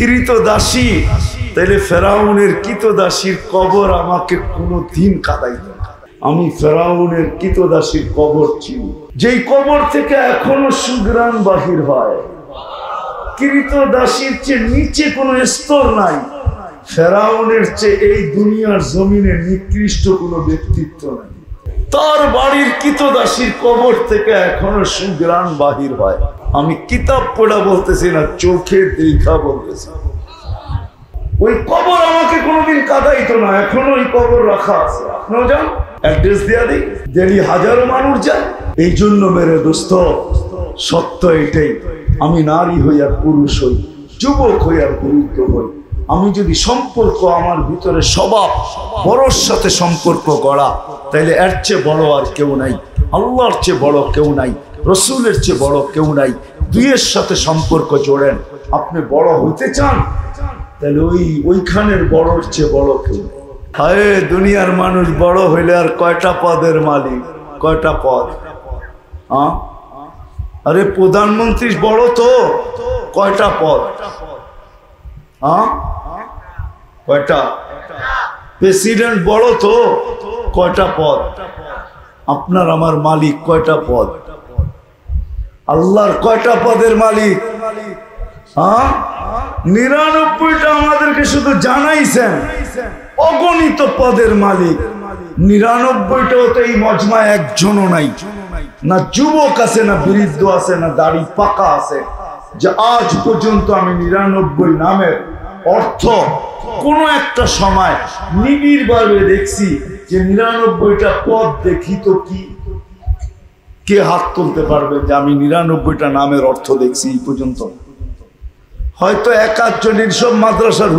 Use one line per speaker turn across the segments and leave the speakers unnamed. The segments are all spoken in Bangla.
কৃতদাসী, তাইলে ফেরাউনের কৃতদাসীর কবর আমাকে কোনোদিন কাঁদাইত না। আমি ফেরাউনের কৃতদাসীর কবর চিনি, যেই কবর থেকে এখনো সুঘ্রাণ বাহির হয়। কৃতদাসীর চেয়ে নিচে কোনো স্তর নাই। ফেরাউনের চেয়ে এই দুনিয়ার জমিনে নিকৃষ্ট কোনো ব্যক্তিত্ব নাই। তার বাড়ির কৃতদাসীর কবর থেকে এখনো সুঘ্রাণ বাহির হয়। আমি কিতাব পড়া বলতেছি না, চোখে দেখা বলতেছি। ওই কবর আমাকে কোনোদিন কাঁদাইতো না, এখনো ওই কবর রাখা আছে। আপনারা যান, অ্যাড্রেস দেয়া দিই, দেরি হাজারো মানুষ যায়। এই জন্য মেরে দোস্ত, সত্য এটাই, আমি নারী হই আর পুরুষ হই, যুবক হই আর বৃদ্ধ হই, আমি যদি সম্পর্ক আমার ভিতরে স্বভাব বড়র সাথে সম্পর্ক গড়া, তাইলে এর চেয়ে বড় আর কেউ নাই, আল্লাহর চেয়ে বড় কেউ নাই, রসুলের চেয়ে বড় কেউ নাই। দুইয়ের সাথে সম্পর্ক জোড়েন। আপনি বড় হইতে চান, তাহলে ওইখানের বড়র চেয়ে বড় কেউ নেই। হায় দুনিয়ার মানুষ বড় হইলে আর কয়টা পদের মালিক, কয়টা পদ? হ্যাঁ, আরে প্রধানমন্ত্রী বড় তো, কয়টা পদ? হ্যাঁ, কয়টা? প্রেসিডেন্ট বড় তো, কয়টা পদ? আপনার আমার মালিক কয়টা পদ? আল্লাহর কয়টা পদের মালিক? হ্যাঁ, 99টা আমাদেরকে শুধু জানাইছেন, অগণিত পদের মালিক। 99টাও তো এই মজমায় একজনও নাই। না যুবক আছে, না বৃদ্ধ আছে, না দাড়ি পাকা আছে, যে আজ পর্যন্ত আমি 99 নামের অর্থ কোন একটা সময় নিবিড় ভাবে দেখছি যে 99টা পদ দেখি তো কি? কে হাত তুলতে পারবে যে আমি 99টা নামের অর্থ দেখছি এই পর্যন্ত? হয়তো এক আধজনের সব মাদ্রাসার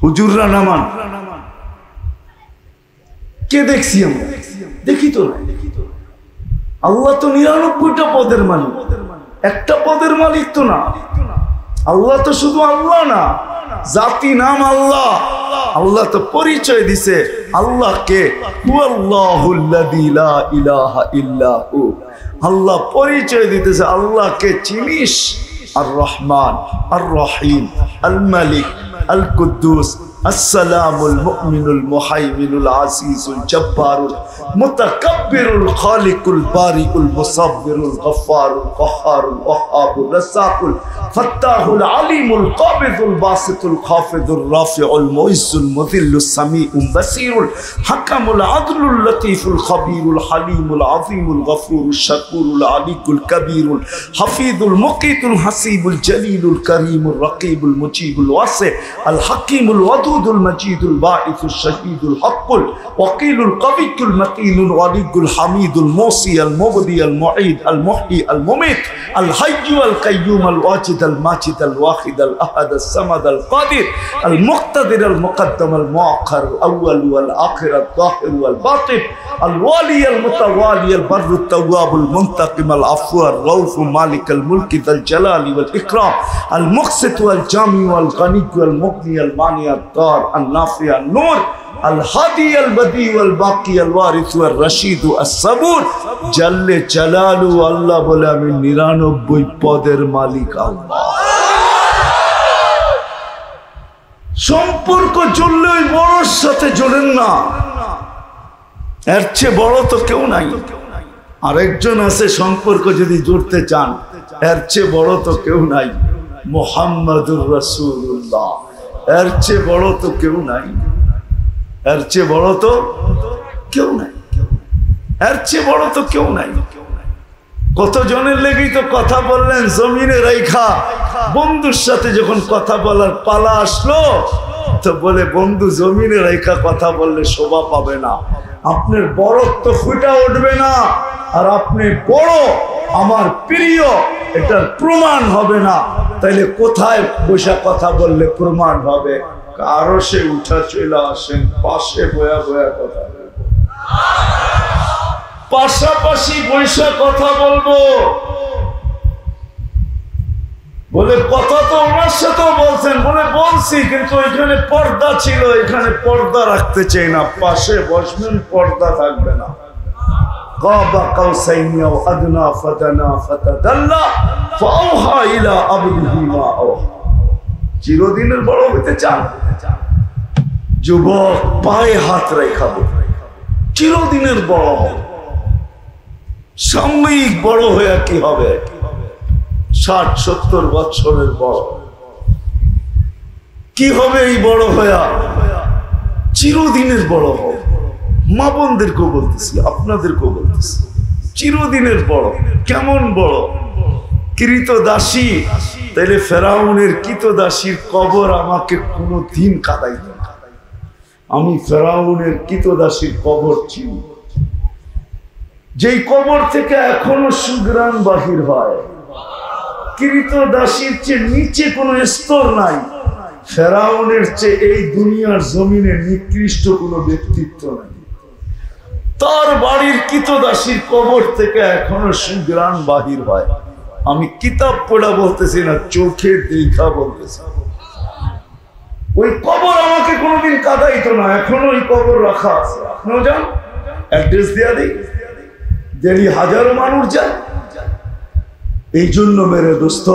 হুজুররা নামান। কে দেখছি আমরা? দেখি তো না। আল্লাহ তো 99টা পদের মালিক, একটা পদের মালিক তো না। আল্লাহ তো শুধু আল্লাহ না, জাতি নাম আল্লাহ। আল্লাহ তো পরিচয় দিছে আল্লাহকে, হুয়াল্লাহুল্লাযী লা ইলাহা ইল্লা হু। আল্লাহ পরিচয় দিতেছে আল্লাহকে চিনিস? আর রহমান, আর রহিম, আল মালিক, আল কুদ্দুস, আসসালামুল মুমিনুল মুহাইমিনুল আজিজুল জব্বারুল মুতাকাব্বিরুল খালিকুল বারিকুল মুসাব্বিরুল গফফারুল কহ্হারুল ওয়াহ্হাবুর রাসাকুল ফাত্তাহুল আলিমুল কাবিদুল বাসিতুল খাফিদুর রাফিউল মুইজ্জুল মুযিল্লুস সামিউল বাসিরুল হাকামুল আদলুল লতীফুল খবীরুল হালিমুল আযীমুল গফুরুশ শাকুরুল আলিকুল কবীরুল হাফিজুল মুকিতুল হাসিবুল জলিলুল করিমুল রকিবুল মুজিবুল ওয়াসি আল হাকিমুল ওয়াদুদুল মজিদুল বাঈসুশ শহীদুল হকুল ওয়াকিলুল কবিয়ুল মতিনুল ওয়ালিয়ুল হামিদুল মুসি আল মুবদি আল মুঈদ আল মুহয়ি আল মুমিত আল হাইয়্যু আল কাইয়্যুম আল ওয়াজিদ আল মাজিদ আল ওয়াহিদ আল আহাদ আল সামাদ আল কাদির আল মুক্তাদির আল মুকদ্দম আল মুআখ্খার আল আউয়াল ওয়াল আখির আল যাহির ওয়াল বাতিন আল ওয়ালি আল মুতাওয়ালি আল বাররু আত তাওয়াবুল মুনতাকিম আল আফু আর রাউফ মালিক আল মুলকি যাল জালালি ওয়াল ইকরাম আল মুকসিত ওয়াল জামি ওয়াল গনি ওয়াল মুগনি আল মানি আল দার আল নাফি আল নূর আল হাদি আল বদি ওয়াল বাকি আল ওয়ারিস ওয়াল রশিদ আস সাবুর জাল্লে জালালু। আল্লাহ বলে আমি 99 পদের মালিক আল্লাহ। সম্পর্ক জুড়লে ওই বড়র সাথে জোড়েন না, এর চেয়ে বড় তো কেউ নাই। আরেকজন আছে, সম্পর্ক যদি জুড়তে চান, এর চেয়ে বড় তো কেউ নাই, মুহাম্মাদুর রাসূলুল্লাহ। এর চেয়ে বড় তো কেউ নাই, এর চেয়ে বড় তো কেউ নাই, এর চেয়ে বড় তো কেউ নাই। কতজনের লেগেই তো কথা বললেন জমিনে রাইখা, বন্ধুর সাথে যখন কথা বলার পালা আসলো তো বলে বন্ধু জমিনে রাইখা কথা বললে শোভা পাবে না, আপনার বড়ত্ব ফুটা উঠবে না, আর আপনি বড় আমার প্রিয় এটার প্রমাণ হবে না। তাইলে কোথায় বসে কথা বললে প্রমাণ হবে? কারো সে উঠা চলে আসেন, পাশে বয়া বয়া কথা বলবো, পাশাপাশি বৈশা কথা বলবো। বলে কথা তো ওনার সাথেও বলছেন, বলে বলছি, কিন্তু এখানে পর্দা ছিল, এখানে পর্দা রাখতে চাই না, পাশে বসবেন, পর্দা থাকবে না। কাবা কাউসাইনি আও আদনা ফাদানা ফাতাদাল্লা ফাওহা ইলা আবদিহি মা আওহা। চিরদিনের বড় হইতে চান? যুবক পায়ে হাত রেখাবো, চিরদিনের বড় হবে। সাময়িক বড় হয়ে কি হবে? 60-70 বছরের বড় কি হবে? এই বড় হইয়া চিরদিনের বড় হবে। মা বোনদেরকেও বলতেছি, আপনাদেরকেও বলতেছি, চিরদিনের বড়। কেমন বড়? কৃতদাসী। তাইলে ফেরাউনের কৃতদাসীর কবর আমাকে কোনো দিন কাঁদাইত না। আমি ফেরাউনের কৃতদাসীর কবর চিনি, যেই কবর থেকে এখনো সুঘ্রাণ বাহির হয়। কৃতদাসীর চেয়ে নিচে কোনো স্তর নাই। ফেরাউনের চেয়ে এই দুনিয়ার জমিনে নিকৃষ্ট কোনো ব্যক্তিত্ব নাই। তার বাড়ির কৃতদাসীর কবর থেকে এখনো সুঘ্রাণ বাহির হয়। আমি কিতাব পড়া বলতেছি না, চোখে দেখা বলতেছি। ওই কবর আমাকে কোনোদিন কাঁদাইতো না, এখনো ওই কবর রাখা আছে। আপনিও যান, অ্যাড্রেস দিয়া দিই, দেরি হাজারো মানুষ যায়। এই জন্য মেরে দোস্ত,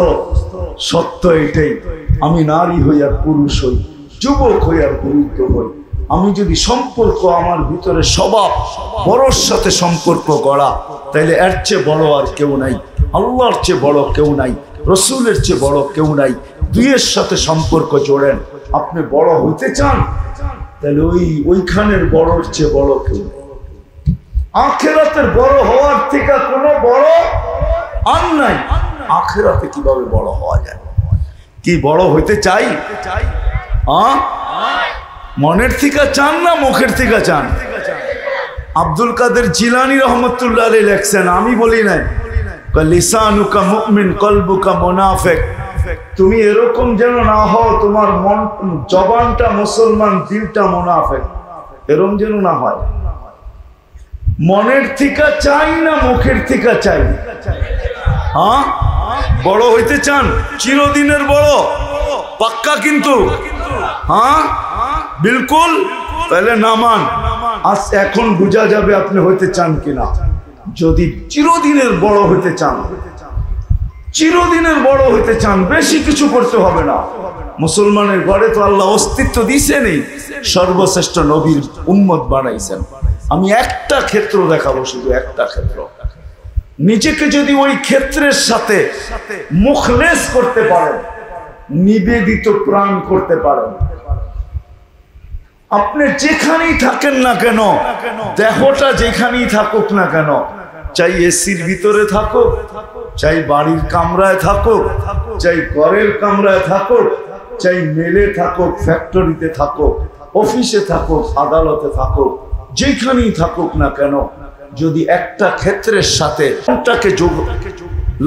সত্য এটাই, আমি নারী হই আর পুরুষ হই, যুবক হই আর বৃদ্ধ হই, আমি যদি সম্পর্ক আমার ভিতরে স্বভাব বড়র সাথে সম্পর্ক গড়া, তাইলে এর চেয়ে বড় আর কেউ নাই, আল্লাহর চেয়ে বড় কেউ নাই, রসুলের চেয়ে বড় কেউ নাই। দুইয়ের সাথে সম্পর্ক জোড়েন। আপনি বড় হইতে চান, তাহলে ওইখানের বড়র চেয়ে বড় কেউ নেই। আখিরাতের বড় হওয়ার থেকে কোনো বড় আর নাই। আখিরাতে কিভাবে বড় হওয়া যায়? কি বড় হইতে চাই? মনের থেকে চান না মুখের থেকে চান? আব্দুল কাদের জিলানী রহমতুল্লাহ আলাইহি লেখছেন, আমি বলি নাই, লিসানুকা মুমিন কলবুকা মুনাফিক। তুমি এরকম যেন না হও তোমার মন জবানটা মুসলমান দিলটা মুনাফিক, এরকম যেন না হয়। মনের থেকে চাই না মুখের থেকে চাই? হ্যাঁ, বড় হইতে চান? চিরদিনের বড় পাক্কা কিন্তু? হ্যাঁ বিলকুল। তাহলে নামান, আজ এখন বোঝা যাবে আপনি হইতে চান কিনা। যদি চিরদিনের বড় হইতে চান, চিরদিনের বড় হইতে চান, বেশি কিছু করতে হবে না। মুসলমানের ঘরে তো আল্লাহ অস্তিত্ব দিছেনই, সর্বশ্রেষ্ঠ নবীর উম্মত বানাইছেন। আমি একটা ক্ষেত্র দেখাবো, শুধু একটা ক্ষেত্র। নিজেকে যদি ওই ক্ষেত্রের সাথে মুখলেস করতে পারেন, নিবেদিত প্রাণ করতে পারেন, আপনি যেখানেই থাকেন না কেন, দেহটা যেখানেই থাকুক না কেন, চাই এসির ভিতরে থাকুক, চাই বাড়ির কামরায় থাকুক, চাই ঘরের কামরায় থাকুক, চাই মেলে থাকুক, ফ্যাক্টরিতে থাকুক, অফিসে থাকুক, আদালতে থাকুক, যেখানেই থাকুক না কেন, যদি একটা ক্ষেত্রের সাথে মনটাকে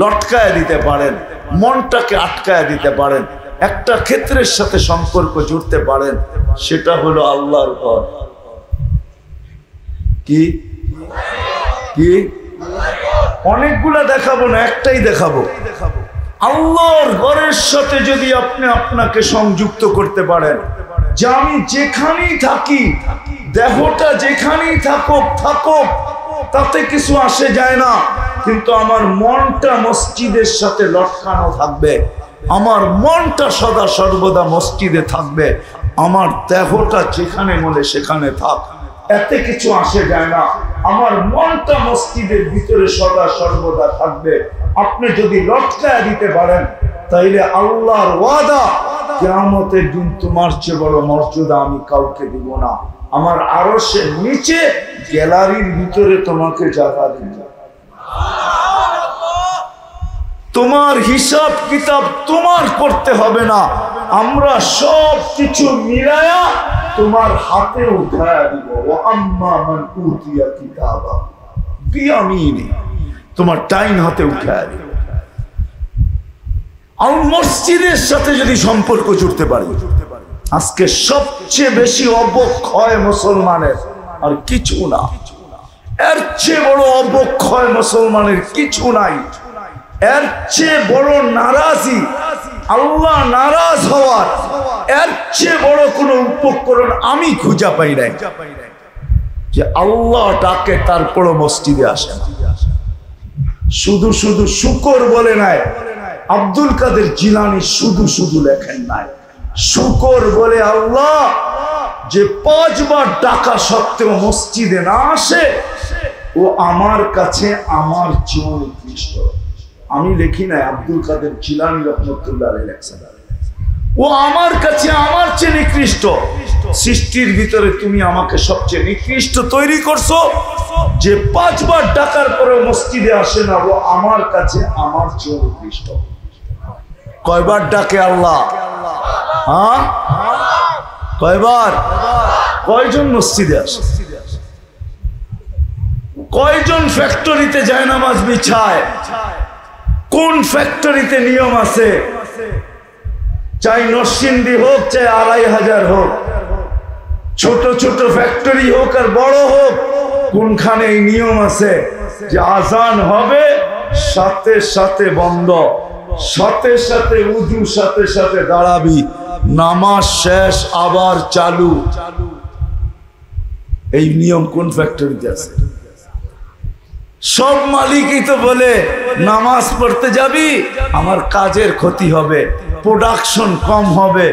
লটকায় দিতে পারেন, মনটাকে আটকায় দিতে পারেন, একটা ক্ষেত্রের সাথে সম্পর্ক জুড়তে পারেন, সেটা হলো আল্লাহর ঘর। কি কি অনেকগুলা দেখাবো না, একটাই দেখাবো। আল্লাহর ঘরের সাথে যদি আপনি আপনাকে সংযুক্ত করতে পারেন, যে আমি যেখানেই থাকি, দেহটা যেখানেই থাকুক থাকুক, তাতে কিছু আসে যায় না, কিন্তু আমার মনটা মসজিদের সাথে লটকানো থাকবে, আমার মনটা সদা সর্বদা মসজিদে থাকবে, আমার দেহটা যেখানে বলে সেখানে থাক, এতে কিছু আসে যায় না, আমার মনটা মসজিদের ভিতরে সদা সর্বদা থাকবে। আপনি যদি লটকায় দিতে পারেন, তাইলে আল্লাহর ওয়াদা, কিয়ামতের দিন তোমার চেয়ে বড় মর্যাদা আমি কাউকে দিব না, আমার আরশের নিচে গ্যালারির ভিতরে তোমাকে জায়গা দিব। তোমার হিসাব কিতাব তোমার করতে হবে না, আমরা সব কিছু মিলায়া তোমার হাতে উঠায়া দিব। ওয়া আম্মা মান উতিয়া কিতাবা বিয়ামিনি, তোমার ডাইন হাতে উঠায়া দিব। আর মসজিদের সাথে যদি সম্পর্ক জুড়তে পারি, আজকে সবচেয়ে বেশি অবক্ষয় মুসলমানের আর কিছু না, এর চেয়ে বড় অবক্ষয় মুসলমানের কিছু নাই, এর চেয়ে বড় নারাজি, আল্লাহ নারাজ হওয়ার এর চেয়ে বড় কোন উপকরণ আমি খুঁজে পাই নাই, যে আল্লাহ ডাকে তারপর মসজিদে আসে না। শুধু শুধু শুকর বলে নাই, আব্দুল কাদের জিলানী শুধু শুধু লেখেন নাই, শুকর বলে আল্লাহ যে 5 বার ডাকা সত্ত্বেও মসজিদে না আসে, ও আমার কাছে আমার চেয়ে নিকৃষ্ট। আমি লিখি নাই, আব্দুল কাদের জিলানী রহমতুল্লাহ আলাইহি লেখছেন, ও আমার কাছে আমার চেয়ে নিকৃষ্ট। সৃষ্টির ভিতরে তুমি আমাকে সবচেয়ে নিকৃষ্ট তৈরি করছো, যে 5 বার ডাকার পরে মসজিদে আসে না, ও আমার কাছে আমার চেয়ে নিকৃষ্ট। কয়বার ডাকে আল্লাহ? হ্যাঁ, কয়বার? কয়জন মসজিদে আসে? কয়জন ফ্যাক্টরিতে যায় নামাজ বিছায়? কোন ফ্যাক্টরিতে নিয়ম আছে? চাই নরসিংদী হোক, চাই 2500 হোক, ছোট ছোট ফ্যাক্টরি হোক আর বড় হোক, কোনখানে এই নিয়ম আছে যে আজান হবে সাথে সাথে বন্ধ, সাথে সাথে উজু, সাথে সাথে দাঁড়াবি, নামাজ শেষ আবার চালু? এই নিয়ম কোন ফ্যাক্টরিতে আছে? সব মালিকই তো বলে নামাজ পড়তে যাবি, আমার কাজের ক্ষতি হবে, প্রোডাকশন কম হবে।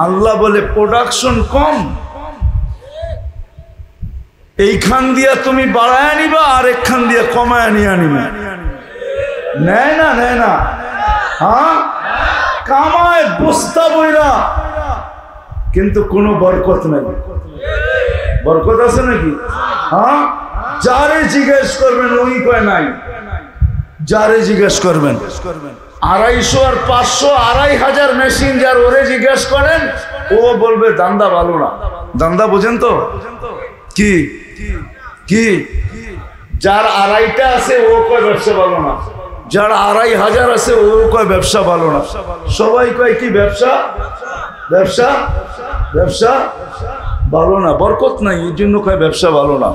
আল্লাহ বলে প্রোডাকশন কম, এইখান দিয়া তুমি বাড়ায় নিবা, আর একখান দিয়া কমায় নিয়ে আনিবা। নেয় না, নেয় না? হ্যাঁ, কামায় বস্তা বইরা, কিন্তু কোনো বরকত নাই। বরকত আছে নাকি? হ্যাঁ, যারে জিজ্ঞেস করবেন ওই কয় নাই। যারে জিজ্ঞেস করবেন 250 আর 500 2500 মেশিন, যার ওরে জিজ্ঞেস করেন ও বলবে দান্দা ভালো না। দান্দা বোঝেন তো কি? কি যার 2.5টা আছে ও কয় ব্যবসা ভালো না, যার 2500 আছে ও কয় ব্যবসা ভালো না। সবাই কয় কি? ব্যবসা ব্যবসা ব্যবসা ভালো না, বরকত নাই, এই জন্য কয় ব্যবসা ভালো না।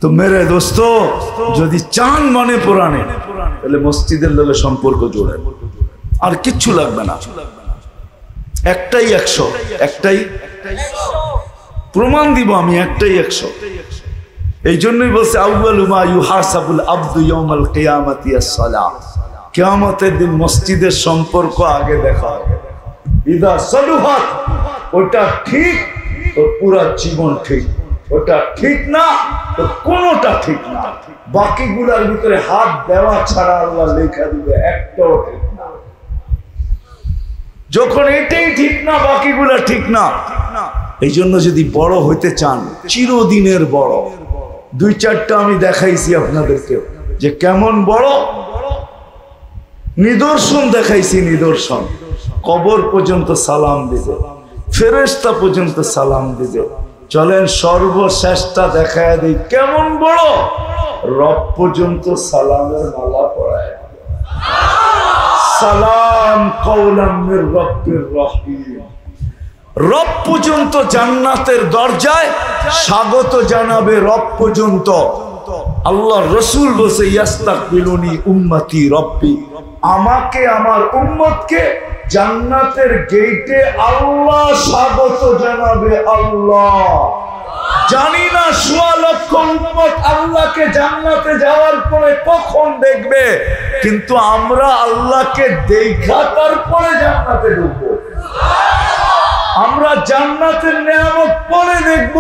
তো মেরে দোস্ত, যদি চান মনে পুরানে, তাহলে মসজিদের লোকে সম্পর্ক জোড়ে, আর কিচ্ছু লাগবে না। একটাই 100, একটাই প্রমাণ দিব আমি, একটাই 100। এই জন্যই বলছে আউয়ালু মা ইউহাসাবুল আবদু ইয়াউমাল কিয়ামাতি আস-সালাহ, কিয়ামতের দিন মসজিদের সম্পর্ক আগে দেখা হবে। ইদা সালুহাত, ওটা ঠিক তো পুরা জীবন ঠিক, ওটা ঠিক না তো কোনটা ঠিক না। বাকিগুলোর ভিতরে হাত দেওয়া ছাড়া আল্লাহ লেখা দিবে একটাও ঠিক না। যখন এটাই ঠিক না, বাকিগুলা ঠিক না। এই জন্য যদি বড় হইতে চান, চিরদিনের বড়, 2-4টা আমি দেখাইছি আপনাদেরকে যে কেমন বড় নিদর্শন দেখাইছি। নিদর্শন, কবর পর্যন্ত সালাম দিবে, ফেরেশতা পর্যন্ত সালাম দিবে। চলেন সর্বশেষটা দেখায় দিই কেমন বড়। রব পর্যন্ত সালামের মালা পড়ায়, সালাম কওলাম মির রব্বির রহিম। রব পর্যন্ত জান্নাতের দরজায় স্বাগত জানাবে, রব পর্যন্ত। আল্লাহ রসুল বলছে ইয়াস্তাকবিলুনি উম্মতি রব্বি, আমাকে আমার উম্মতকে জান্নাতের গেটে আল্লাহ স্বাগত জানাবে। আল্লাহ, জানি না 1.25 লক্ষ উম্মত আল্লাহকে জান্নাতে যাওয়ার পরে কখন দেখবে, কিন্তু আমরা আল্লাহকে দেখা তারপরে জান্নাতে ঢুকবো। আমরা জান্নাতের নেয়ামত পরে দেখব,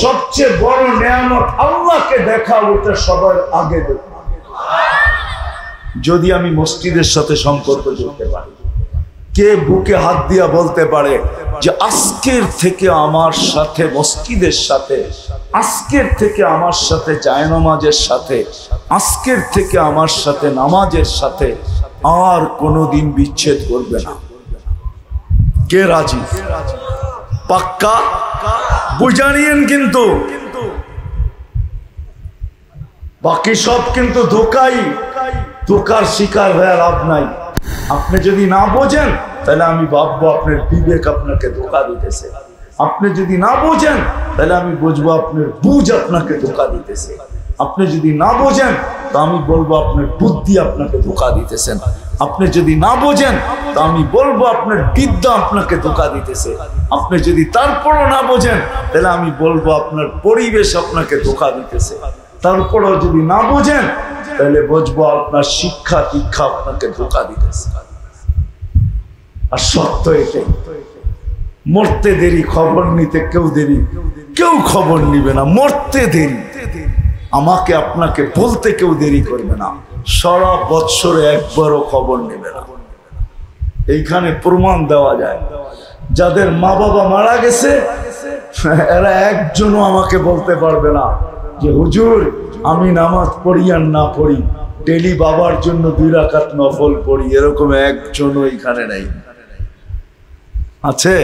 সবচেয়ে বড় নেয়ামত আল্লাহকে দেখা, ওটা সবার আগে দেখব। যদি আমি মসজিদের সাথে সম্পর্ক করতে পারি, কে বুকে হাত দিয়া বলতে পারে যে আজকের থেকে আমার সাথে মসজিদের সাথে, আজকের থেকে আমার সাথে জায়নামাজের সাথে, আজকের থেকে আমার সাথে নামাজের সাথে আর কোনোদিন বিচ্ছেদ করবে না? কে রাজি? পাক্কা বুঝা নিয়েন, কিন্তু বাকি সব কিন্তু ধোকাই, ধোকার শিকার হয়ে লাভ নাই। আপনি যদি না বোঝেন তাহলে আমি ভাববো আপনার বিবেক আপনাকে ধোকা দিতেছে। আপনি যদি না বোঝেন তাহলে আমি বুঝবো আপনার বুঝ আপনাকে ধোকা দিতেছে। আপনি যদি না বোঝেন তো আমি বলবো আপনার বুদ্ধি আপনাকে ধোকা দিতেছেন। আপনি যদি না বোঝেন তো আমি বলবো আপনার বিদ্যা আপনাকে ধোকা দিতেছে। আপনি যদি তারপরও না বোঝেন তাহলে আমি বলবো আপনার পরিবেশ আপনাকে ধোকা দিতেছে। তারপরও যদি না বোঝেন তাহলে বুঝবো আপনার শিক্ষা দীক্ষা আপনাকে ধোকা দিতেছে। আর সত্য এটাই, মরতে দেরি, খবর নিতে কেউ খবর নিবে না। মরতে দেরি, আমাকে আপনাকে বলতে কেউ দেরি করবে না। সারা বৎসরে একবারও খবর নেবে না। এইখানে প্রমাণ দেওয়া যায়, যাদের মা বাবা মারা গেছে এরা একজনও আমাকে বলতে পারবে না যে হুজুর আমি নামাজ পড়ি আর না পড়ি, ডেলি বাবার জন্য 2 রাকাত নফল পড়ি, এরকম একজনও এখানে নেই। আছে?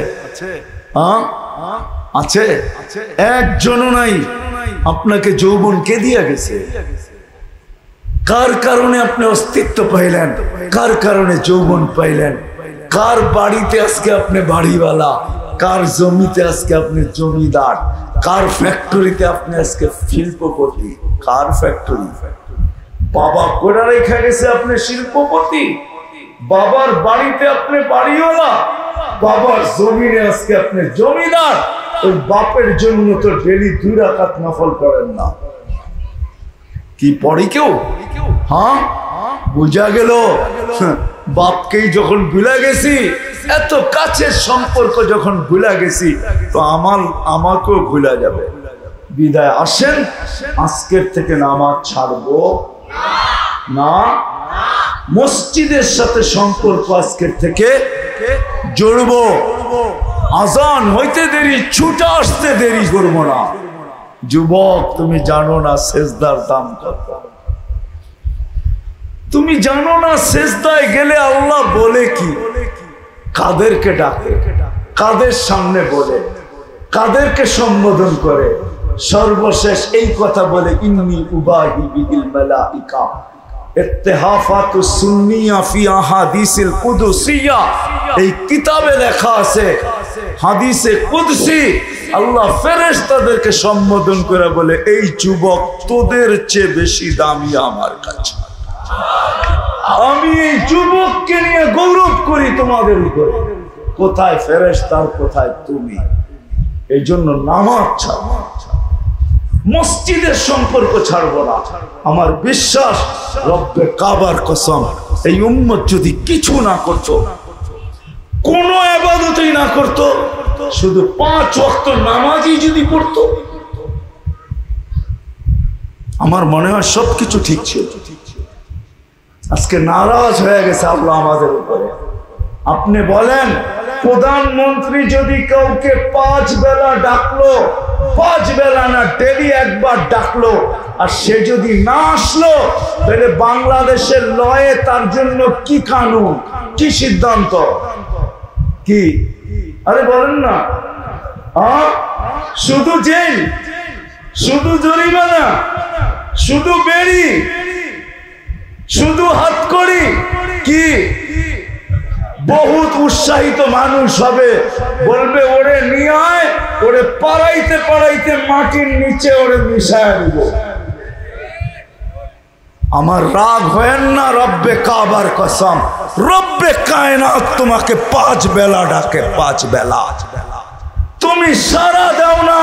আছে? একজনও নাই। আপনাকে যৌবন কে দিয়া গেছে? কার কারণে আপনি অস্তিত্ব পাইলেন? কার কারণে যৌবন পাইলেন? কার বাড়িতে আজকে আপনি বাড়িওয়ালা? কার জমিতে আজকে আপনি জমিদার? কার ফ্যাক্টরিতে আপনি আজকে শিল্পপতি? কার ফ্যাক্টরি? বাবা করে রেখে গেছে আপনি শিল্পপতি, বাবার বাড়িতে আপনি বাড়িওয়ালা, বাবার জমিনে আজকে আপনি জমিদার। ওই বাপের জন্য তো ডেলি 2 রাকাত নফল পড়েন না। কি পড়ি কেউ? হ্যাঁ, বুঝা গেল। বাপকেই যখন ভুলে গেছি, এত কাছের সম্পর্ক যখন ভুলে গেছি, তো আমাকেও ভুলা যাবে। বিদায় আসেন, আজকের থেকে নামাজ ছাড়বো না। মসজিদের সাথে সম্পর্ক আজকের থেকে জড়বো। আজান হইতে দেরি, ছুটে আসতে দেরি করবো না। যুবক, তুমি জানো না সেজদার দাম কত? তুমি জানো না সেজদায় গেলে আল্লাহ বলে কি? কাদেরকে ডাকে, কাদের সামনে বলে, কাদেরকে সম্বোধন করে? সর্বশেষ এই কথা বলে, ইন্নী উবাহি বিল মালাইকা ইত্তিহাফাতুস সুন্নিয়া ফি আহাদিসিল কুদসিয়া। এই কিতাবে লেখা আছে, হাদিসে কুদসি, আল্লাহ ফেরেশতাদেরকে সম্বোধন করে বলে, এই যুবক তোদের চেয়ে বেশি দামি আমার কাছে। আমি এই যুবককে নিয়ে গৌরব করি তোমাদের উপরে। কোথায় ফেরেশতা, কোথায় তুমি? এই জন্য নামাজ ছাড়বো, মসজিদের সম্পর্ক ছাড়বো না। আমার বিশ্বাস, রব্বে কাবার কসম, এই উম্মত যদি কিছু না করত, কোনো ইবাদতই না করত, শুধু 5 ওয়াক্ত নামাজই যদি পড়তো, আমার মনে হয় সবকিছু ঠিক ছিল। আজকে নারাজ হয়ে গেছে আল্লাহ আমাদের উপরে। আপনি বলেন, প্রধানমন্ত্রী যদি কাউকে 5 বেলা ডাকলো, 5 বেলা না, ডেলি একবার ডাকলো, আর সে যদি না আসলো, তাহলে বাংলাদেশের লয়ে তার জন্য কি কানুন, কি সিদ্ধান্ত, কি? আরে বলেন না। শুধু জেল, শুধু জরিমানা, শুধু বেড়ি, শুধু হাতকড়ি, কি? বহুত উৎসাহিত মানুষ হবে, বলবে ওরে নিয়ে আয়, ওরে পাড়াইতে পাড়াইতে মাটির নিচে ওরে মিশায় দিব। আমার রাগ হয় না, রব্বে কাবার কসম, রব্বে কায়নাত তোমাকে 5 বেলা ডাকে, 5 বেলা। তুমি সারা দাও না,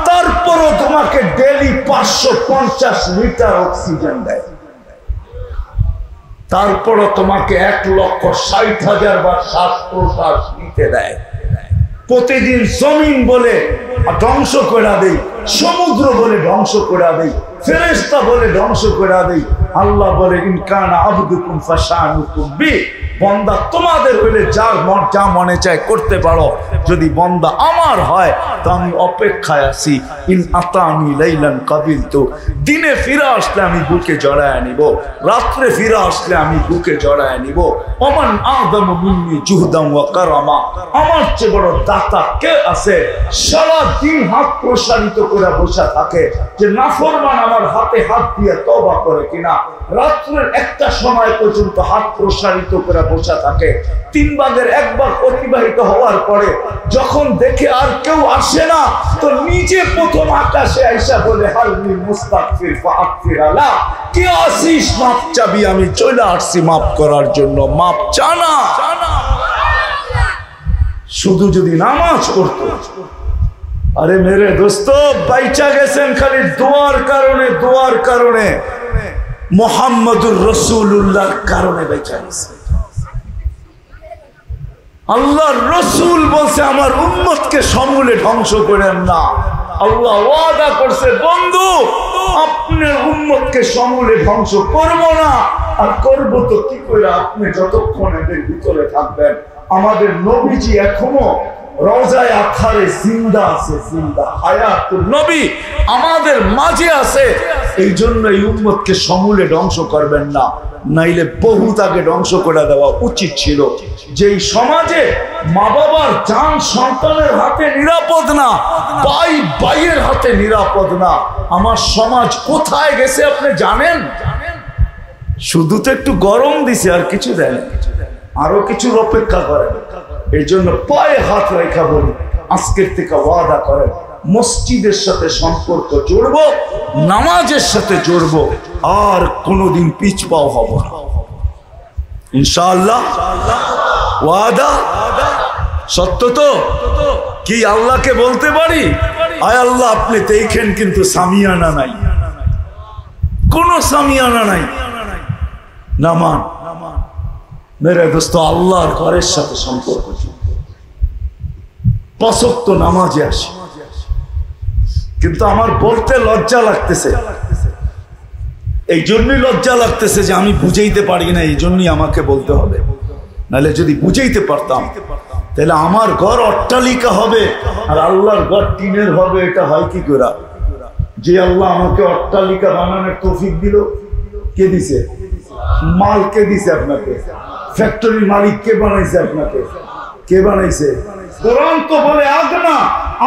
তারপরও তোমাকে ডেলি 550 লিটার অক্সিজেন দেয়। তারপরও তোমাকে 1,60,000 বার শ্বাস প্রশ্বাস নিতে দেয়। প্রতিদিন জমিন বলে ধ্বংস করে দেই, সমুদ্র বলে ধ্বংস করে দেই, ফেরেশতা বলে ধ্বংস করে দেই। আল্লাহ বলে, ইন কানা আবদুকুম ফাশানুকুম বি, বান্দা তোমাদের হইলে যা মনে চায় করতে পারো, যদি বান্দা আমার হয় তো আমি অপেক্ষায় আছি। ইন আতানি লাইলান কাবিলতু, দিনে ফিরে আসলে আমি বুকে জড়ায় নিব, রাত্রে ফিরে আসলে আমি বুকে জড়ায় নিব। ওমান আযমু মিন্নি জুহদান ওয়া কারামা, আমার চেয়ে বড় দাতা কে আছে? সারা দিন হাত প্রসারিত করে বসে থাকে যে নাফরমান আমার হাতে হাত দিয়ে তওবা করে কিনা। রাত্রের 1টা সময় পর্যন্ত হাত প্রসারিত করে বসে থাকে। 3 ভাগের 1 ভাগ অতিবাহিত হওয়ার পরে যখন দেখে আর কেউ আসে না, তো নিজে প্রথম আকাশে আইসা বলে, হালমি মুস্তাগফির ফাগফির আলা, কে আসিস মাপ চাবি? আমি চলে আসছি মাপ করার জন্য, মাপ চানা। শুধু যদি নামাজ পড়তো। আরে মেরে দোস্ত, বাইচা গেছেন খালি দোয়ার কারণে, দোয়ার কারণে, মুহাম্মদুর রাসূলুল্লাহর কারণে বাইচা গেছে। আল্লাহর রাসূল বলছে আমার উম্মতকে সমূলে ধ্বংস করেন না। আল্লাহ ওয়াদা করছে বন্ধু আপনার উম্মতকে সমূলে ধ্বংস করব না। আর করব তো কি করে? আপনি যতক্ষণ এদের ভিতরে থাকবেন। আমাদের নবীজি এখনো রওজায়ে আতহারে জিন্দা আছে, জিন্দা হায়াতুন নবী আমাদের মাঝে আছে। এই জন্য এই উম্মতকে সমূলে ধ্বংস করবেন না, নাইলে বহুত আগে ধ্বংস করে দেওয়া উচিত ছিল। যেই সমাজে মা বাবার জান সন্তানের হাতে নিরাপদ না, ভাই ভাইয়ের হাতে নিরাপদ না, আমার সমাজ কোথায় গেছে আপনি জানেন? শুধু তো একটু গরম দিছে, আর কিছু দেয় না, আরো কিছুর অপেক্ষা করেন। এই জন্য পায়ে হাত রেখা বলি আজকের থেকে ওয়াদা করেন মসজিদের সাথে সম্পর্ক জুড়ব, নামাজের সাথে জুড়ব, আর কোনোদিন পিছপাও হব না ইনশাআল্লাহ। ওয়াদা সত্য তো? কি আল্লাহকে বলতে পারি আয় আল্লাহ আপনি দেখেন কিন্তু সামিয়ানা নাই, কোন সামিয়ানা নাই। নামান মেরে দোস্ত আল্লাহর ঘরের সাথে সম্পর্ক, 5 ওয়াক্ত নামাজে আসি, কিন্তু আমার বলতে লজ্জা লাগতেছে। এই জন্যই লজ্জা লাগতেছে যে আমি বুঝাইতে পারি না, এই জন্যই আমাকে বলতে হবে। নাহলে যদি বুঝাইতে পারতাম তাহলে আমার ঘর অট্টালিকা হবে আর আল্লাহর ঘর টিনের হবে। এটা হয় কি করে? যে আল্লাহ আমাকে অট্টালিকা বানানোর তৌফিক দিল, কে দিছে? মাল কে দিছে আপনাকে? ফ্যাক্টরি মালিক কে বানাইছে আপনাকে? কে বানাইছে? কোরআন তো বলে আগনা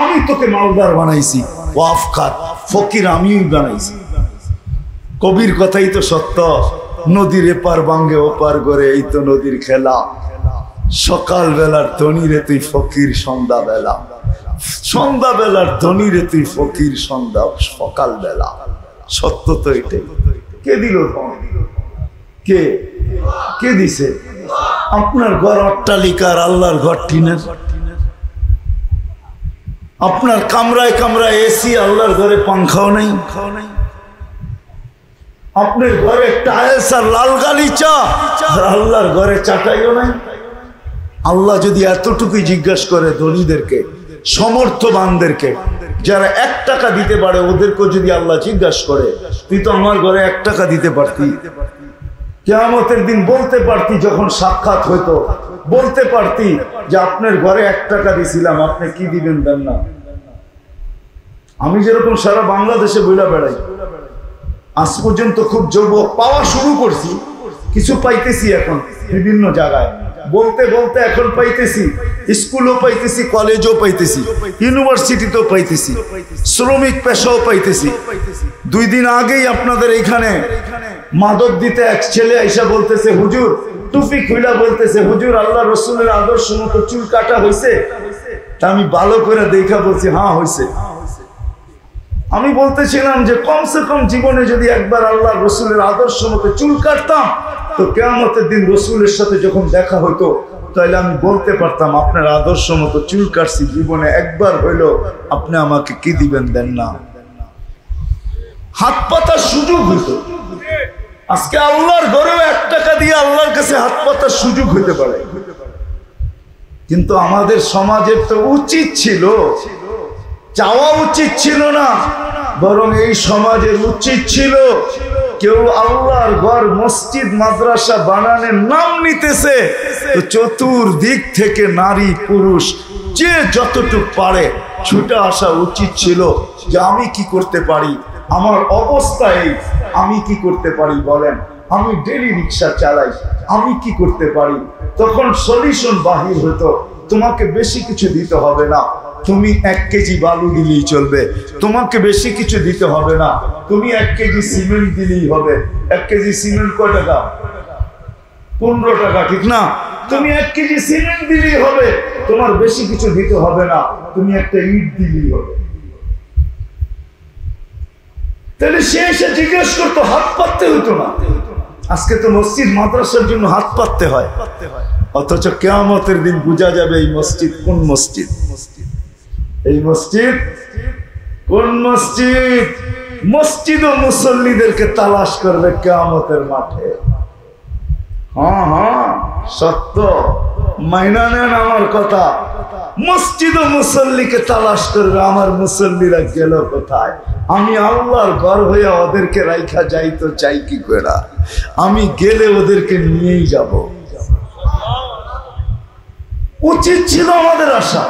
আমি তোকে মালদার বানাইছি, ওয়াফকার ফকির আমিই বানাইছি। কবির কথাই তো সত্য, নদীর এপার ভাঙ্গে ওপার করে, এই তো নদীর খেলা। সকাল বেলার ধনীরে তুই ফকির সন্ধ্যা বেলা, সন্ধ্যা বেলার ধনীরে তুই ফকির সন্ধ্যা সকাল বেলা। সত্য তো এটাই। কে দিল? কে কে দিছে? আপনার ঘর অট্টালিকার, আল্লাহর ঘর টিনের। আপনার কামরায় কামরায় এসি, আল্লাহর ঘরে পাংখাও নাই। আপনার ঘরে টাইলস আর লাল গালিচা, আর আল্লাহর ঘরে চাটাইও নাই। আল্লাহ যদি এতটুকুই জিজ্ঞাসা করে ধনীদেরকে, সমর্থবানদেরকে, যারা 1 টাকা দিতে পারে, ওদেরকে যদি আল্লাহ জিজ্ঞাসা করে তুই তো আমার ঘরে 1 টাকা দিতে পারতি, কিয়ামতের দিন বলতে পারতি, যখন সাক্ষাৎ হইতো বলতে পারতি যে আপনার ঘরে 1 টাকা দিছিলাম, আপনি কি দিবেন দেন না। আমি যেরকম সারা বাংলাদেশে বইলা বেড়াই, আজ পর্যন্ত খুব যুবক পাওয়া শুরু করছি, কিছু পাইতেছি এখন বিভিন্ন জায়গায়, বলতে বলতে এখন পাইতেছি, স্কুলও পাইতেছি, কলেজও পাইতেছি, ইউনিভার্সিটিতেও পাইতেছি, শ্রমিক পেশাও পাইতেছি। 2 দিন আগেই আপনাদের এইখানে মাদক দিতে এক ছেলে এসে বলতেছে হুজুর, টুপি খুইলা বলতেছে হুজুর আল্লাহ রসুলের আদর্শ মতো চুল কাটা হয়েছে? তা আমি ভালো করে দেখা বলছি হ্যাঁ হয়েছে। আমি বলতেছিলাম যে কমসে কম জীবনে যদি একবার আল্লাহ রসুলের আদর্শ মতো চুল কাটতাম, তো কিয়ামতের দিন রসুলের সাথে যখন দেখা হইতো তাহলে আমি বলতে পারতাম আপনার আদর্শ মতো চুল কাটছি, জীবনে একবার হইলো, আপনি আমাকে কি দিবেন দেন না। হাত পাতার সুযোগ হইতো। আজকে আল্লাহর ঘরেও 1 টাকা দিয়ে আল্লাহর কাছে হাত পাতার সুযোগ হইতে পারে, কিন্তু আমাদের সমাজের তো উচিত ছিল, চাওয়া উচিত ছিল না, বরং এই সমাজের উচিত ছিল কেউ আল্লাহর ঘর মসজিদ মাদ্রাসা বানানোর নাম নিতেছে তো চতুর্দিক থেকে নারী পুরুষ যে যতটুকু পারে ছুটে আসা উচিত ছিল যে আমি কি করতে পারি, আমার অবস্থা এই, আমি কি করতে পারি বলেন, আমি ডেলি রিক্সা চালাই, আমি কি করতে পারি। তখন সলিউশন বাহির হতো, তোমাকে বেশি কিছু দিতে হবে না, তুমি 1 কেজি বালু দিলেই চলবে, তোমাকে বেশি কিছু দিতে হবে না, তুমি 1 কেজি সিমেন্ট দিলেই হবে। 1 কেজি সিমেন্ট কয় টাকা? 15 টাকা, ঠিক না? তুমি 1 কেজি সিমেন্ট দিলেই হবে, তোমার বেশি কিছু দিতে হবে না, তুমি একটা ইট দিলেই হবে। তাহলে সে এসে জিজ্ঞেস করতো, হাত পাততে হতো না। আজকে তো মসজিদ মাদ্রাসার জন্য হাত পাততে হয়, অথচ কিয়ামতের দিন বোঝা যাবে এই মসজিদ কোন মসজিদ, এই মসজিদ কোন মসজিদ। মসজিদ ও মুসল্লিদেরকে তালাশ করবে কিয়ামতের মাঠে। হ্যাঁ হ্যাঁ সত্য। মাইনা নেন আমার কথা। মসজিদ ও মুসল্লিকে তালাশ করবে, আমার মুসল্লিরা গেল কোথায়? আমি আল্লাহর ঘর হইয়া ওদেরকে রাইখা যাই তো চাই কি করে? আমি গেলে ওদেরকে নিয়েই যাব। উচিত ছিল আমাদের আশা।